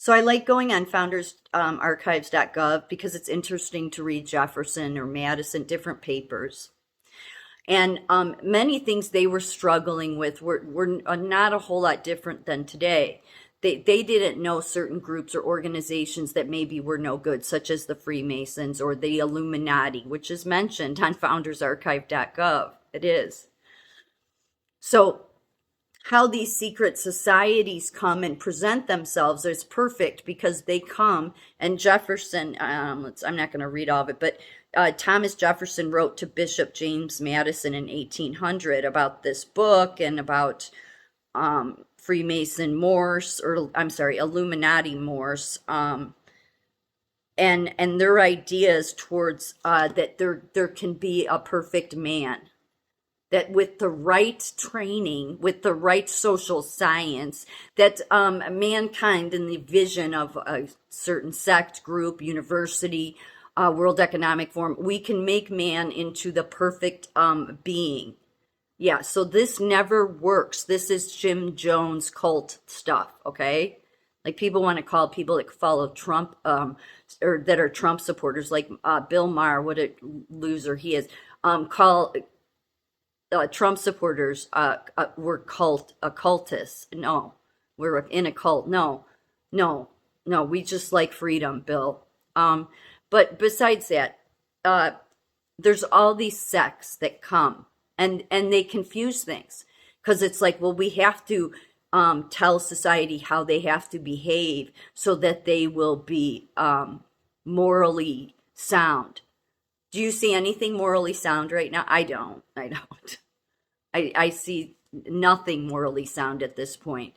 So I like going on foundersarchives.gov because it's interesting to read Jefferson or Madison, different papers. And many things they were struggling with were not a whole lot different than today. They didn't know certain groups or organizations that maybe were no good, such as the Freemasons or the Illuminati, which is mentioned on foundersarchive.gov. It is. So how these secret societies come and present themselves is perfect because they come, and Jefferson, I'm not going to read all of it, but Thomas Jefferson wrote to Bishop James Madison in 1800 about this book and about Freemason Morse, or I'm sorry, Illuminati Morse, and their ideas towards that there can be a perfect man, that with the right training, with the right social science, that mankind in the vision of a certain sect, group, university, World Economic Forum, we can make man into the perfect being. Yeah, so this never works. This is Jim Jones cult stuff, okay? Like people want to call people that follow Trump, or that are Trump supporters, like Bill Maher, what a loser he is, call Trump supporters were occultists. No, we're in a cult. No, no, no. We just like freedom, Bill. But besides that, uh, there's all these sects that come and they confuse things because it's like, well, we have to tell society how they have to behave so that they will be morally sound. Do you see anything morally sound right now? I don't. I don't. I see nothing morally sound at this point.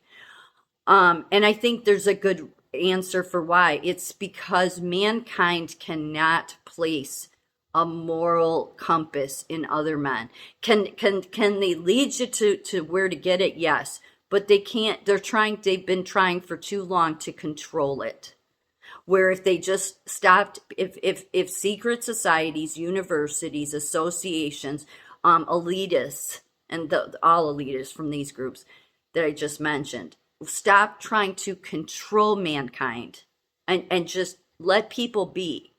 And I think there's a good answer for why. It's because mankind cannot place a moral compass in other men. Can they lead you to where to get it? Yes. But they can't, they've been trying for too long to control it. Where if they just stopped, if secret societies, universities, associations, elitists, and all elitists from these groups that I just mentioned, stop trying to control mankind and just let people be,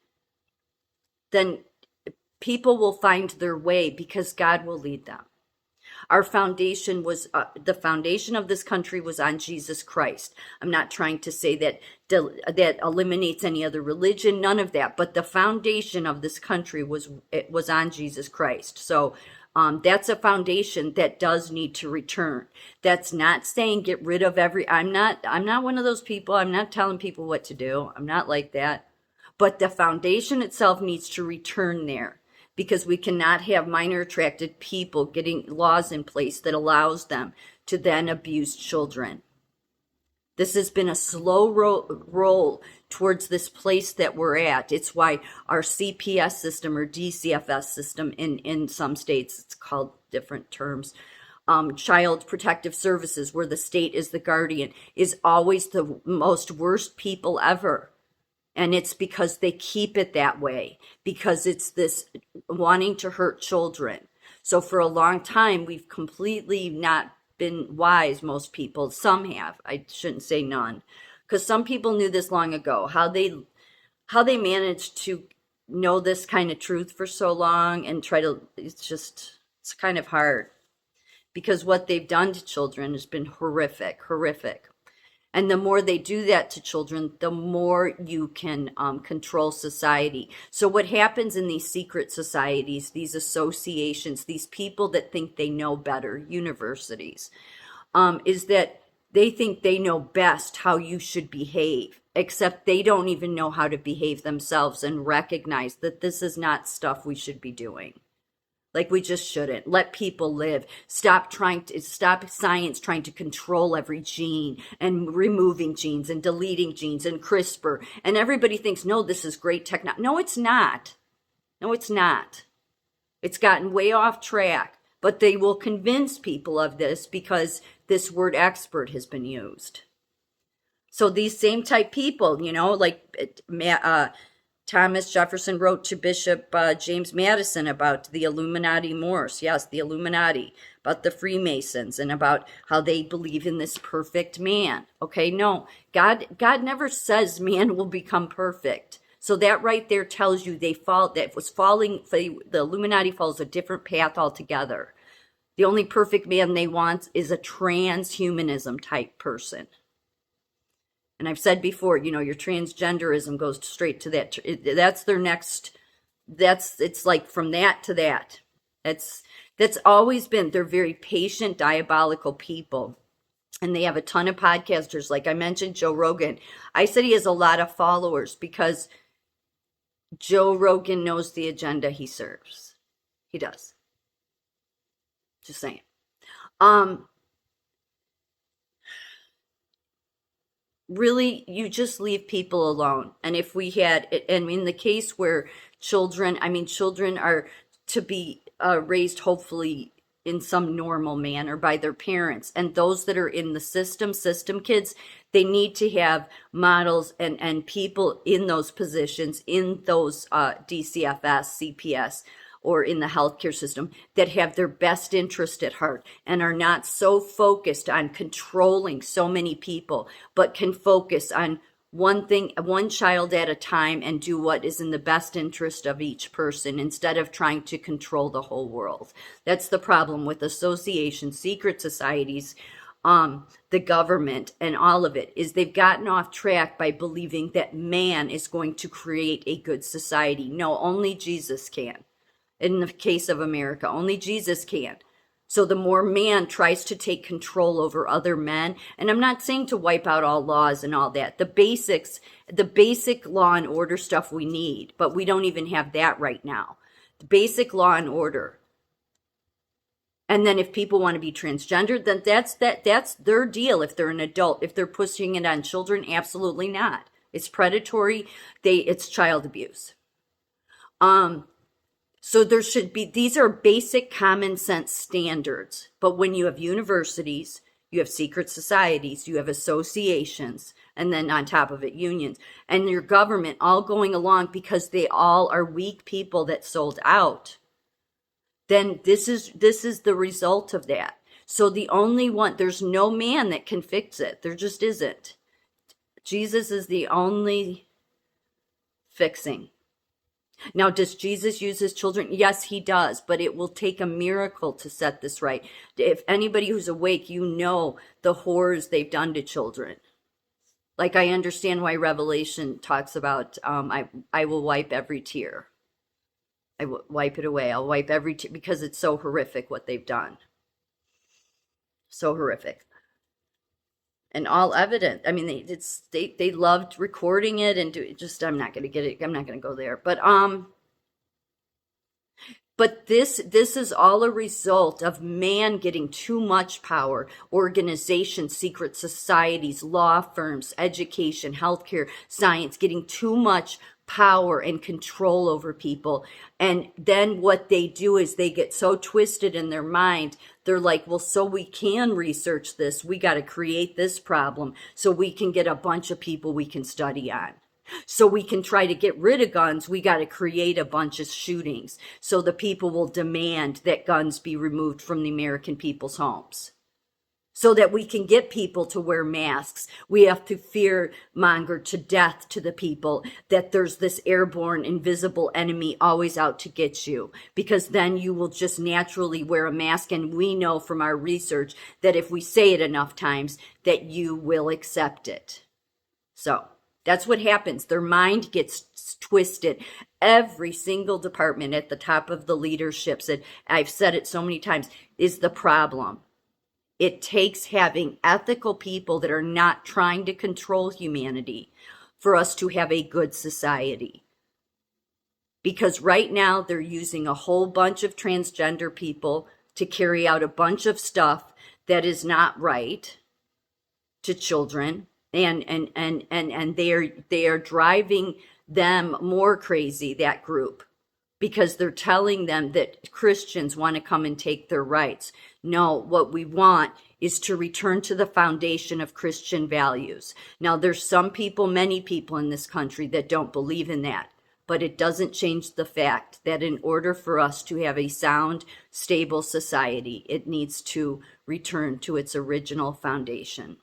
then people will find their way because God will lead them. Our foundation was, the foundation of this country was on Jesus Christ. I'm not trying to say that eliminates any other religion, none of that. But the foundation of this country was on Jesus Christ. So that's a foundation that does need to return. That's not saying get rid of I'm not one of those people. I'm not telling people what to do. I'm not like that. But the foundation itself needs to return there, because we cannot have minor attracted people getting laws in place that allows them to then abuse children. This has been a slow roll towards this place that we're at. It's why our CPS system or DCFS system in some states, it's called different terms, Child Protective Services, where the state is the guardian, is always the most worst people ever. And it's because they keep it that way, because it's this wanting to hurt children. So for a long time, we've completely not been wise, most people. Some have. I shouldn't say none. Because some people knew this long ago, how they managed to know this kind of truth for so long and it's kind of hard. Because what they've done to children has been horrific, horrific. And the more they do that to children, the more you can control society. So what happens in these secret societies, these associations, these people that think they know better, universities, is that they think they know best how you should behave, except they don't even know how to behave themselves and recognize that this is not stuff we should be doing. Like, we just shouldn't. Let people live. Stop science trying to control every gene and removing genes and deleting genes and CRISPR. And everybody thinks, no, this is great technology. No, it's not. No, it's not. It's gotten way off track. But they will convince people of this because this word expert has been used. So these same type people, like Thomas Jefferson wrote to Bishop James Madison about the Illuminati Moors. Yes, the Illuminati, about the Freemasons, and about how they believe in this perfect man. Okay, no, God never says man will become perfect. So that right there tells you the Illuminati follows a different path altogether. The only perfect man they want is a transhumanism type person. And I've said before, your transgenderism goes straight to that. That's their next. It's like from that to that. That's always been. They're very patient, diabolical people, and they have a ton of podcasters. Like I mentioned, Joe Rogan. I said he has a lot of followers because Joe Rogan knows the agenda he serves. He does. Just saying. Really, you just leave people alone. And if we had, and in the case where children are to be raised hopefully in some normal manner by their parents, and those that are in the system kids, they need to have models and people in those positions, in those DCFS, CPS, or in the healthcare system that have their best interest at heart and are not so focused on controlling so many people, but can focus on one thing, one child at a time, and do what is in the best interest of each person instead of trying to control the whole world. That's the problem with associations, secret societies, the government, and all of it, is they've gotten off track by believing that man is going to create a good society. No, only Jesus can. In the case of America, only Jesus can. So the more man tries to take control over other men, and I'm not saying to wipe out all laws and all that, the basic law and order stuff we need, but we don't even have that right now. The basic law and order. And then if people want to be transgendered, then that's their deal. If they're an adult, if they're pushing it on children, absolutely not. It's predatory. It's child abuse. So there should be, these are basic common sense standards. But when you have universities, you have secret societies, you have associations, and then on top of it, unions, and your government all going along because they all are weak people that sold out, then this is the result of that. So the only one, there's no man that can fix it. There just isn't. Jesus is the only fixing. Now, does Jesus use his children? Yes, he does, but it will take a miracle to set this right. If anybody who's awake, you know the horrors they've done to children. Like, I understand why Revelation talks about, I will wipe every tear. I will wipe it away. I'll wipe every tear, because it's so horrific what they've done. So horrific. And all evident. I mean, they loved recording it and I'm not going to get it. I'm not going to go there. But this is all a result of man getting too much power. Organizations, secret societies, law firms, education, healthcare, science, getting too much power and control over people. And then what they do is they get so twisted in their mind. They're like, well, so we can research this. We got to create this problem so we can get a bunch of people we can study on. So we can try to get rid of guns. We got to create a bunch of shootings so the people will demand that guns be removed from the American people's homes. So that we can get people to wear masks, we have to fear monger to death to the people that there's this airborne, invisible enemy always out to get you. Because then you will just naturally wear a mask. And we know from our research that if we say it enough times, that you will accept it. So that's what happens. Their mind gets twisted. Every single department at the top of the leaderships, and I've said it so many times, is the problem. It takes having ethical people that are not trying to control humanity for us to have a good society. Because right now they're using a whole bunch of transgender people to carry out a bunch of stuff that is not right to children. And they are driving them more crazy, that group, because they're telling them that Christians want to come and take their rights. No, what we want is to return to the foundation of Christian values. Now, there's some people, many people in this country that don't believe in that. but it doesn't change the fact that in order for us to have a sound, stable society, it needs to return to its original foundation.